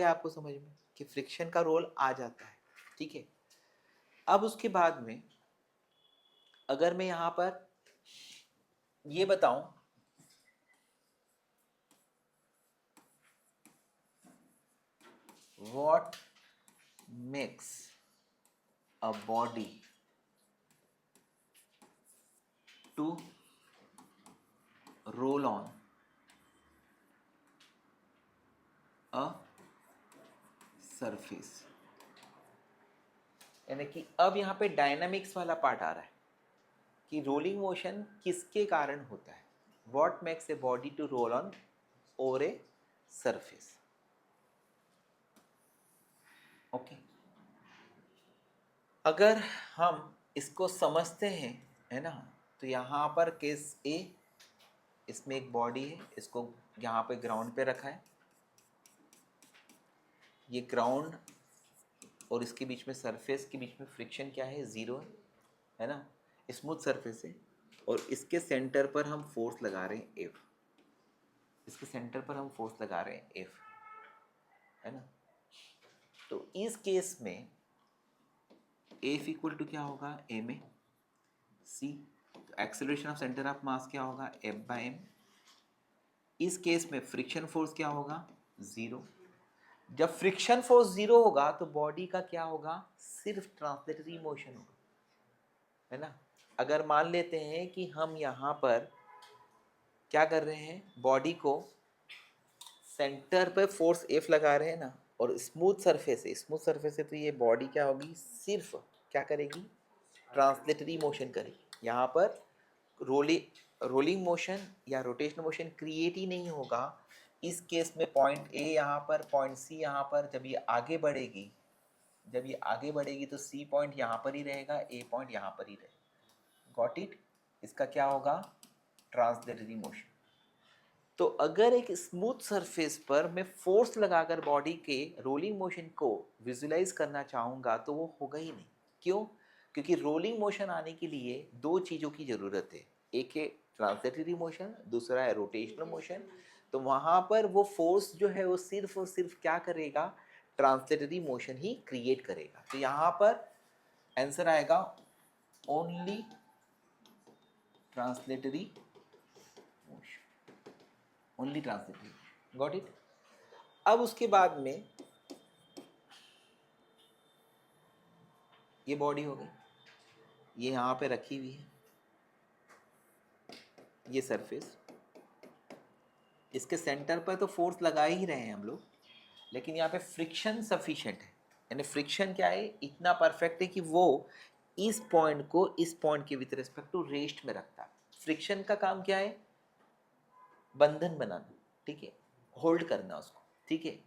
गया आपको समझ में कि फ्रिक्शन का रोल आ जाता है, ठीक है। अब उसके बाद में अगर मैं यहां पर ये बताऊं what makes a body to roll on a surface, यानी कि अब यहाँ पे डायनामिक्स वाला पार्ट आ रहा है कि रोलिंग मोशन किसके कारण होता है। What makes a body to roll on over a surface, okay. अगर हम इसको समझते हैं, है ना, तो यहाँ पर केस ए, इसमें एक बॉडी है, इसको यहाँ पे ग्राउंड पे रखा है, ये ग्राउंड और इसके बीच में सरफेस के बीच में फ्रिक्शन क्या है, ज़ीरो है ना, स्मूथ सरफेस है। और इसके सेंटर पर हम फोर्स लगा रहे हैं एफ, इसके सेंटर पर हम फोर्स लगा रहे हैं एफ, है ना। तो इस केस में एफ इक्वल टू क्या होगा, ए में सी, तो acceleration of centre of mass क्या होगा, एफ बाई एम। इस केस में फ्रिक्शन फोर्स क्या होगा, ज़ीरो। जब फ्रिक्शन फोर्स ज़ीरो होगा तो बॉडी का क्या होगा, सिर्फ ट्रांसलेटरी मोशन होगा, है ना। अगर मान लेते हैं कि हम यहाँ पर क्या कर रहे हैं, बॉडी को सेंटर पर फोर्स एफ लगा रहे हैं ना, और स्मूथ सरफेस है, स्मूथ सरफेस है, तो ये बॉडी क्या होगी, सिर्फ क्या करेगी, ट्रांसलेटरी मोशन करेगी। यहाँ पर रोलिंग मोशन या रोटेशनल मोशन क्रिएट ही नहीं होगा। इस केस में पॉइंट ए यहाँ पर, पॉइंट सी यहाँ पर, जब ये आगे बढ़ेगी, जब ये आगे बढ़ेगी तो सी पॉइंट यहाँ पर ही रहेगा, ए पॉइंट यहाँ पर ही रहेगा। Got it. इसका क्या होगा, ट्रांसलेटरी मोशन। तो अगर एक स्मूथ सरफेस पर मैं फोर्स लगाकर बॉडी के रोलिंग मोशन को विजुलाइज करना चाहूँगा तो वो होगा ही नहीं। क्यों? क्योंकि रोलिंग मोशन आने के लिए दो चीज़ों की ज़रूरत है, एक है ट्रांसलेटरी मोशन, दूसरा है रोटेशनल मोशन। तो वहाँ पर वो फोर्स जो है वो सिर्फ और सिर्फ क्या करेगा, ट्रांसलेटरी मोशन ही क्रिएट करेगा। तो यहाँ पर आंसर आएगा only translatory motion, only translatory. Got it. अब उसके बाद में ये बॉडी हो गई, ये यहाँ पे रखी हुई है, ये सरफेस, इसके सेंटर पर तो फोर्स लगा ही रहे हैं हम लोग, लेकिन यहाँ पे फ्रिक्शन सफिशिएंट है। यानी फ्रिक्शन क्या है, इतना परफेक्ट है कि वो इस पॉइंट को इस पॉइंट के विद रिस्पेक्ट टू रेस्ट में रखता है। फ्रिक्शन का काम क्या है, बंधन बनाना, ठीक है, होल्ड करना उसको, ठीक है,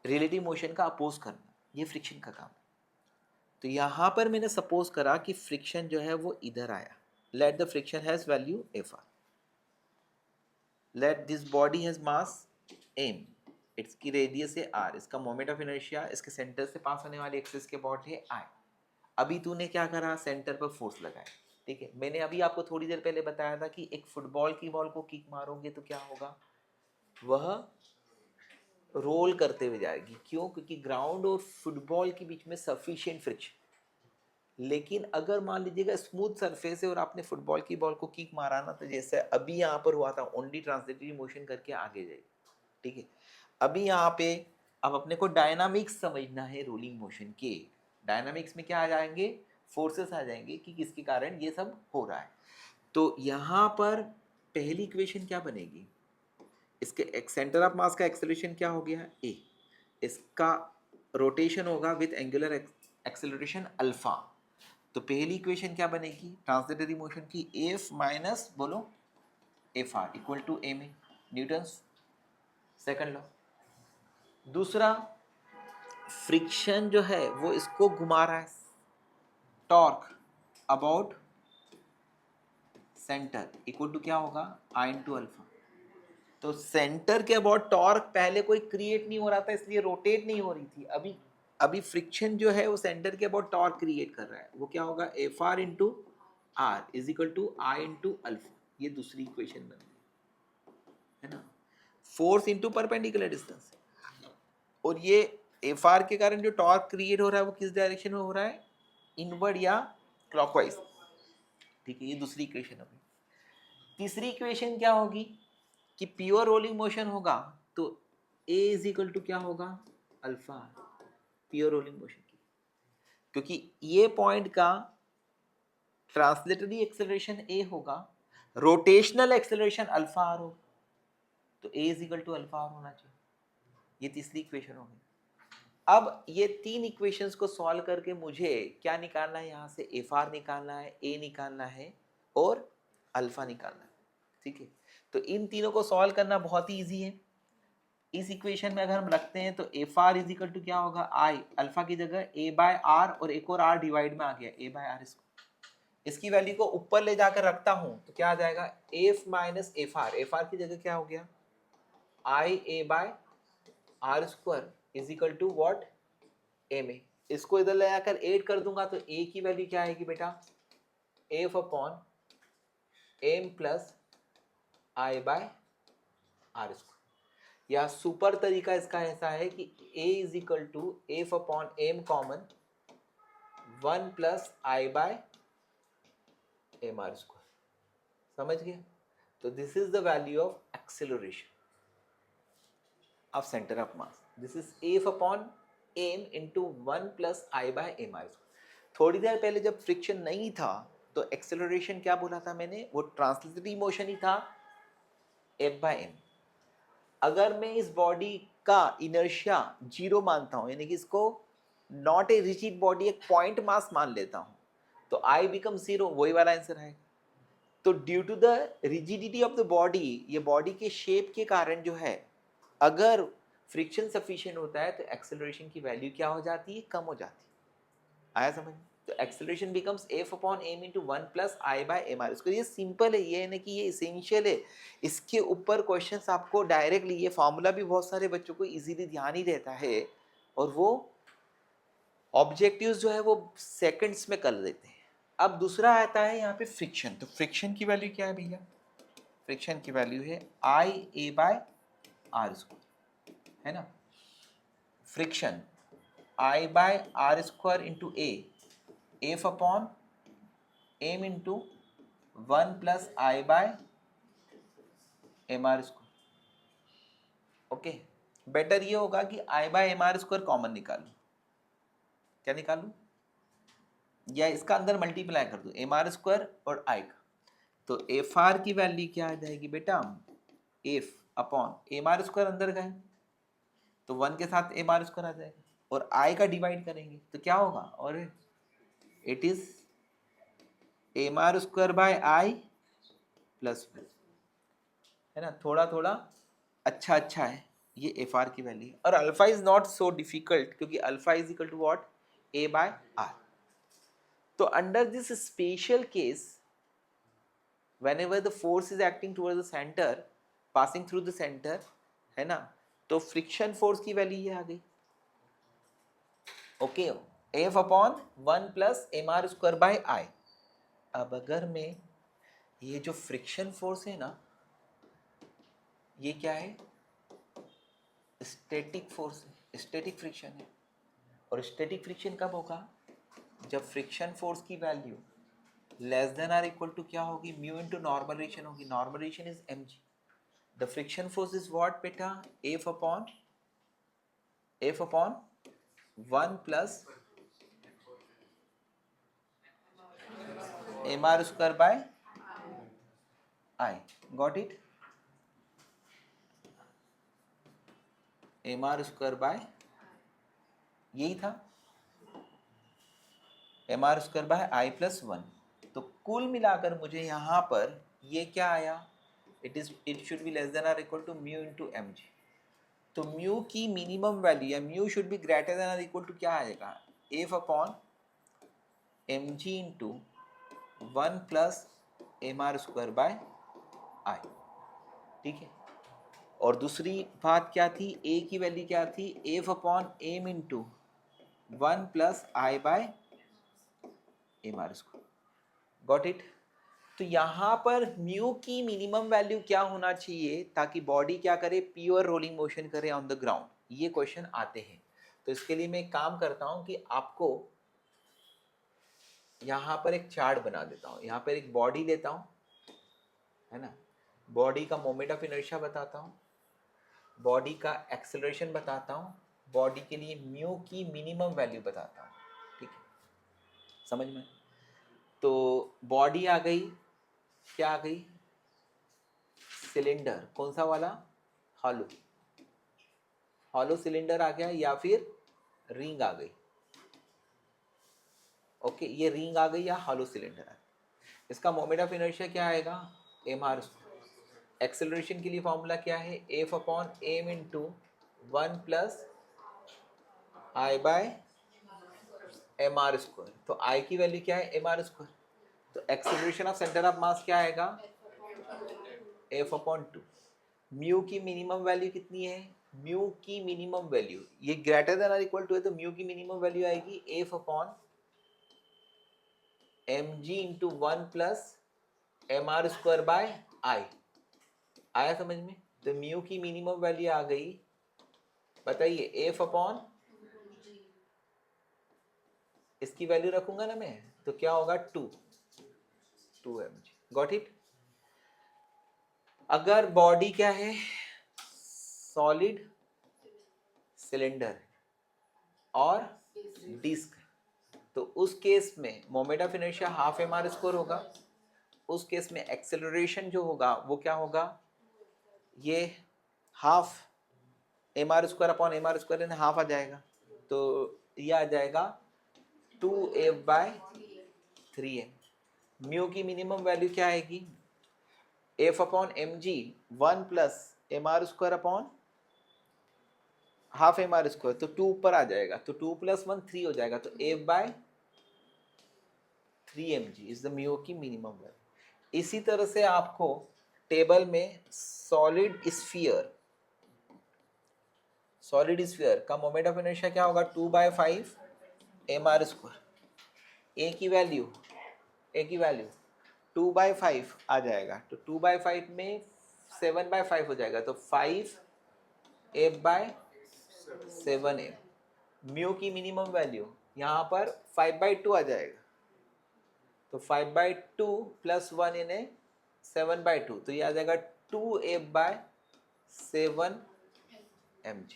रिलेटिव मोशन का अपोज करना, ये फ्रिक्शन का काम है। तो यहाँ पर मैंने सपोज करा कि फ्रिक्शन जो है वो इधर आया, let the friction has value f r, let this body has mass m, इसकी रेडियस है आर, इसका मोमेंट ऑफ इनर्शिया इसके सेंटर से पास होने वाले एक्सिस के अबाउट है आई। अभी तूने क्या करा, सेंटर पर फोर्स लगाया, ठीक है। मैंने अभी आपको थोड़ी देर पहले बताया था कि एक फुटबॉल की बॉल को किक मारोगे तो क्या होगा, वह रोल करते हुए जाएगी। क्यों? क्योंकि ग्राउंड और फुटबॉल के बीच में सफिशिएंट फ्रिक्शन। लेकिन अगर मान लीजिएगा स्मूथ सरफेस है और आपने फुटबॉल की बॉल को किक मारा ना, तो जैसे अभी यहाँ पर हुआ था, ओनली ट्रांसलेटरी मोशन करके आगे जाएगी, ठीक है। अभी यहाँ पे अब अपने को डायनामिक्स समझना है रोलिंग मोशन के। डायनामिक्स में क्या आ जाएंगे, फोर्सेस आ जाएंगे कि किसके कारण ये सब हो रहा है। तो यहाँ पर पहली इक्वेशन क्या बनेगी, इसके सेंटर ऑफ मास का एक्सेलरेशन क्या हो गया, ए, इसका रोटेशन होगा विद एंगुलर एक्सेलरेशन अल्फा। तो पहली इक्वेशन क्या बनेगी, ट्रांसलेटरी मोशन की, एफ माइनस बोलो f r equal to a में, न्यूटन्स सेकंड लॉ। दूसरा, फ्रिक्शन जो है वो इसको घुमा रहा है, torque about centre equal to क्या होगा, आई इंटू अल्फा। तो सेंटर के अबाउट टॉर्क पहले कोई क्रिएट नहीं हो रहा था, इसलिए रोटेट नहीं हो रही थी। अभी अभी फ्रिक्शन जो है वो सेंटर के अबाउट टॉर्क क्रिएट कर रहा है, वो क्या होगा, f r into r is equal to I into alpha. ये दूसरी इक्वेशन बन गई, है ना। फोर्स इंटू परपेंडिकुलर डिस्टेंस, और ये एफ आर के कारण जो टॉर्क क्रिएट हो रहा है वो किस डायरेक्शन में हो रहा है, इनवर्ड या क्लॉकवाइज। ठीक है, ये दूसरी इक्वेशन होगी। तीसरी इक्वेशन क्या होगी कि प्योर रोलिंग मोशन होगा तो ए इज इक्वल टू क्या होगा, अल्फा, प्योर रोलिंग मोशन की, क्योंकि ये पॉइंट का ट्रांसलेटरी एक्सेलरेशन ए होगा, रोटेशनल एक्सेलरेशन अल्फा आर होगा, तो A is equal to alpha R होना चाहिए। ये तीसरी इक्वेशन होगी। अब ये तीन इक्वेशंस को सॉल्व करके मुझे क्या निकालना है, यहाँ से एफ आर निकालना है, ए निकालना है और अल्फा निकालना है। ठीक है, तो इन तीनों को सॉल्व करना बहुत ही ईजी है। इस इक्वेशन में अगर हम रखते हैं तो f r is equal to क्या होगा, आई, अल्फा की जगह ए बाय आर और एक और आर डिवाइड में आ गया ए बाय आर। इसको इसकी वैल्यू को ऊपर ले जाकर रखता हूं तो क्या आ जाएगा, F minus F R, F R की जगह क्या हो गया, I A by are square is equal to what, M A. इसको इधर ले जाकर ऐड कर दूंगा तो ए की वैल्यू क्या आएगी बेटा, F upon m plus I by are square. या सुपर तरीका इसका ऐसा है कि a is equal to f upon m common 1 plus I by M R square. समझ गए? तो this is the value of acceleration of centre of mass. This is f upon M into 1 plus I by M R square. थोड़ी देर पहले जब friction नहीं था तो एक्सेलरेशन क्या बोला था मैंने, वो ट्रांसलेटरी मोशन ही था, एफ बाय एम। अगर मैं इस बॉडी का इनर्शिया जीरो मानता हूं, यानी कि इसको नॉट ए रिजिड बॉडी, एक पॉइंट मास मान लेता हूं, तो आई बिकम जीरो, वही वाला आंसर है। तो due to the rigidity of the body, ये बॉडी के शेप के कारण जो है, अगर फ्रिक्शन सफिशिएंट होता है तो एक्सेलरेशन की वैल्यू क्या हो जाती है, कम हो जाती है। आया समझ? तो acceleration becomes F upon M into 1 plus I by M R. इसको ये सिंपल है, ये है ना कि ये इसेंशियल है। इसके ऊपर क्वेश्चंस आपको डायरेक्टली, ये फॉर्मूला भी बहुत सारे बच्चों को इजीली ध्यान ही रहता है और वो ऑब्जेक्टिव्स जो है वो सेकंड्स में कर देते हैं। अब दूसरा आता है यहाँ पे फ्रिक्शन। तो फ्रिक्शन की वैल्यू क्या है भैया, फ्रिक्शन की वैल्यू है I A by are square, है ना। Friction I by are square into A, F upon M into 1 plus I by M R square. Okay, better ये होगा कि I by M R square common निकालूं। क्या निकालूं, या इसका अंदर मल्टीप्लाई कर दूं एम आर स्क्वायर और आई का। तो एफ आर की वैल्यू क्या आ जाएगी बेटा, F upon M R square अंदर गए तो 1 के साथ एम आर स्क्वायर आ जाएगा, और आई का डिवाइड करेंगे तो क्या होगा, और it is m are square by I plus 1, है ना। थोड़ा थोड़ा अच्छा अच्छा है, ये एफ आर की वैल्यू है। और alpha is not so difficult, क्योंकि alpha is equal to what, A by R. तो under this special case, whenever the force is acting towards the center, passing through the center, है ना, तो friction force की value ये आ गई। Okay, F upon 1 plus M are square by I. अब अगर मैं ये जो फ्रिक्शन फोर्स है ना, ये क्या है, स्टैटिक फोर्स है, स्टैटिक फ्रिक्शन है। और स्टैटिक फ्रिक्शन कब होगा, जब फ्रिक्शन फोर्स की value less than or equal to क्या होगी, म्यू इंटू नॉर्मलाइजेशन होगी। Normalization is M G. The friction force is what बेटा, F upon 1 plus M are square by I. Got it, M are square by, यही था, M are square by I plus 1। तो कुल मिलाकर मुझे यहाँ पर ये क्या आया, it should be less than or equal to mu into M G. तो म्यू की मिनिमम वैल्यू, या mu should be greater than or equal to क्या आएगा, F upon M G into 1 plus M are square by I. ठीक है, और दूसरी बात क्या थी, ए की वैल्यू क्या थी, f upon M into 1 plus I by M R square. Got it. तो यहाँ पर म्यू की मिनिमम वैल्यू क्या होना चाहिए ताकि बॉडी क्या करे, प्योर रोलिंग मोशन करे ऑन द ग्राउंड, ये क्वेश्चन आते हैं। तो इसके लिए मैं एक काम करता हूँ कि आपको यहाँ पर एक चार्ट बना देता हूँ। यहाँ पर एक बॉडी लेता हूँ, है ना, बॉडी का मोमेंट ऑफ इनर्शिया बताता हूँ, बॉडी का एक्सेलरेशन बताता हूँ, बॉडी के लिए म्यू की मिनिमम वैल्यू बताता हूँ। ठीक है, समझ में? तो बॉडी आ गई, क्या आ गई? सिलेंडर। कौन सा वाला? हॉलो। हॉलो सिलेंडर आ गया, या फिर रिंग आ गई। ओके, ये रिंग आ गई या हॉलो सिलेंडर आ गई। इसका मोमेंट ऑफ इनर्शिया क्या आएगा? M R. एक्सेलरेशन के लिए फॉर्मूला क्या है? F upon M into 1 plus I by M R square. तो आई की वैल्यू क्या है? M are square. तो acceleration of centre of mass क्या आएगा? F upon 2। म्यू की मिनिमम वैल्यू कितनी है? म्यू की मिनिमम वैल्यू, ये ग्रेटर देन और इक्वल टू है, तो म्यू की मिनिमम वैल्यू आएगी F upon M G into 1 plus M are square by आई। आया समझ में? तो म्यू की मिनिमम वैल्यू आ गई, बताइए, एफ अपॉन, इसकी वैल्यू रखूंगा ना मैं, तो क्या होगा? 2 एम जी। Got it? अगर बॉडी क्या है? सॉलिड सिलेंडर और डिस्क, तो उस केस में moment of inertia half M R square होगा। उस केस में एक्सेलरेशन जो होगा वो क्या होगा? ये half M R square upon M R square half आ जाएगा, तो ये आ जाएगा 2f बाय 3m। म्यू की मिनिमम वैल्यू क्या आएगी? F upon M G 1 plus M are square upon half M R square, तो 2 ऊपर आ जाएगा, तो 2 प्लस 1 3 हो जाएगा, तो f by 3mg is the mu की मिनिमम वैल्यू। इसी तरह से आपको टेबल में सॉलिड स्फीयर का मोमेंट ऑफ इनर्शिया क्या होगा? 2/5 एम आर स्क्वायर। ए की वैल्यू 2/5 आ जाएगा, तो 2/5 में 7/5 हो जाएगा, तो 5f/7m। म्यू की मिनिमम वैल्यू यहाँ पर 5/2 आ जाएगा, तो 5/2 प्लस 1 इन 7/2, तो ये आ जाएगा 2f/7mg।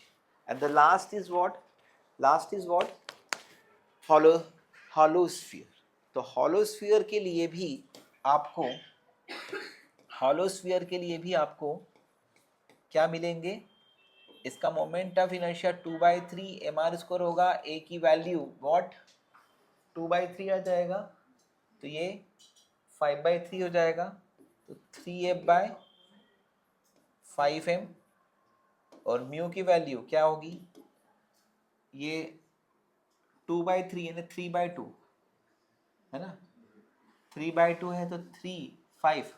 And the last is what? Hollow sphere. तो हॉलो स्फीयर के लिए भी आपको क्या मिलेंगे? इसका moment of inertia 2/3 m are square होगा। ए की वैल्यू व्हाट? 2/3 आ जाएगा, तो ये 5/3 हो जाएगा, तो 3f/5m। और म्यू की वैल्यू क्या होगी? ये 2/3 यानी 3/2 है ना, 3/2 है, तो 5,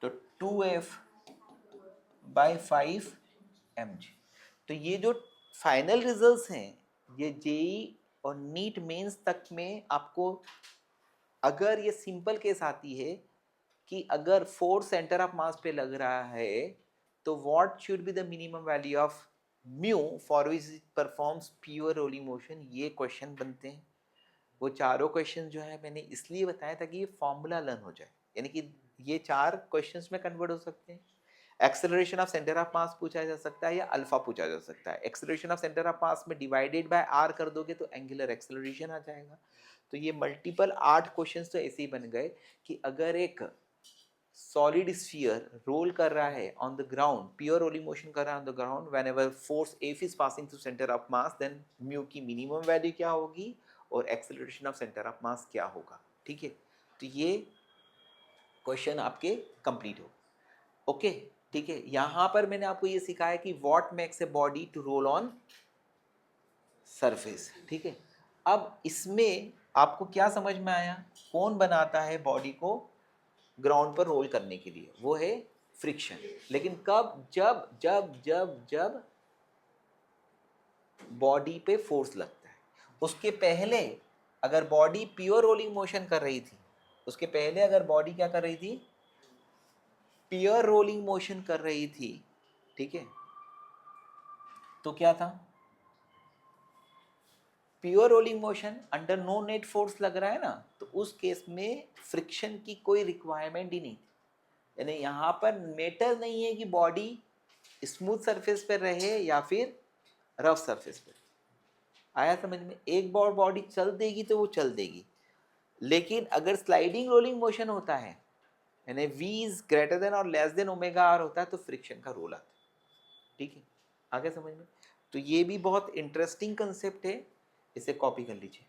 तो 2f/5mg। तो ये जो फाइनल रिजल्ट्स हैं, ये जेई और नीट मेंस तक में आपको, अगर ये सिंपल केस आती है कि अगर फोर्स सेंटर ऑफ मास पे लग रहा है, तो what should be the minimum value of mu for which it performs pure rolling motion, ये क्वेश्चन बनते हैं। वो चारों क्वेश्चन जो है मैंने इसलिए बताया था कि ये फॉर्मूला लर्न हो जाए, यानी कि ये 4 क्वेश्चंस में कन्वर्ट हो सकते हैं। एक्सेलरेशन ऑफ सेंटर ऑफ मास पूछा जा सकता है या अल्फा पूछा जा सकता है। एक्सेलरेशन ऑफ सेंटर ऑफ मास में डिवाइडेड बाय आर कर दोगे तो एंगुलर एक्सेलरेशन आ जाएगा। तो ये मल्टीपल 8 क्वेश्चंस तो ऐसे ही बन गए कि अगर एक सॉलिड स्फीयर रोल कर रहा है on the ground, pure rolling motion कर रहा है on the ground, whenever force F is passing through centre of mass, then mu की मिनिमम वैल्यू क्या होगी और acceleration of centre of mass क्या होगा। ठीक है, तो ये क्वेश्चन आपके कंप्लीट हो। ओके, ठीक है। यहाँ पर मैंने आपको ये सिखाया कि what makes a body to roll on surface. ठीक है, अब इसमें आपको क्या समझ में आया? कौन बनाता है बॉडी को ग्राउंड पर रोल करने के लिए? वो है फ्रिक्शन। लेकिन कब? जब जब जब जब बॉडी पे फोर्स लगता है। उसके पहले अगर बॉडी प्योर रोलिंग मोशन कर रही थी, उसके पहले अगर बॉडी क्या कर रही थी? प्योर रोलिंग मोशन कर रही थी, ठीक है, तो क्या था, pure rolling motion under no net force लग रहा है ना, तो उस केस में फ्रिक्शन की कोई रिक्वायरमेंट ही नहीं, यानी यहाँ पर मैटर नहीं है कि बॉडी स्मूथ सरफेस पर रहे या फिर रफ सरफेस पर। आया समझ में? एक बार बॉडी चल देगी तो वो चल देगी, लेकिन अगर स्लाइडिंग रोलिंग मोशन होता है यानी v इज ग्रेटर देन और लेस देन ओमेगा आर होता है तो फ्रिक्शन का रोल आता है। ठीक है, आगे समझ में? तो ये भी बहुत इंटरेस्टिंग कंसेप्ट है, इसे कॉपी कर लीजिए।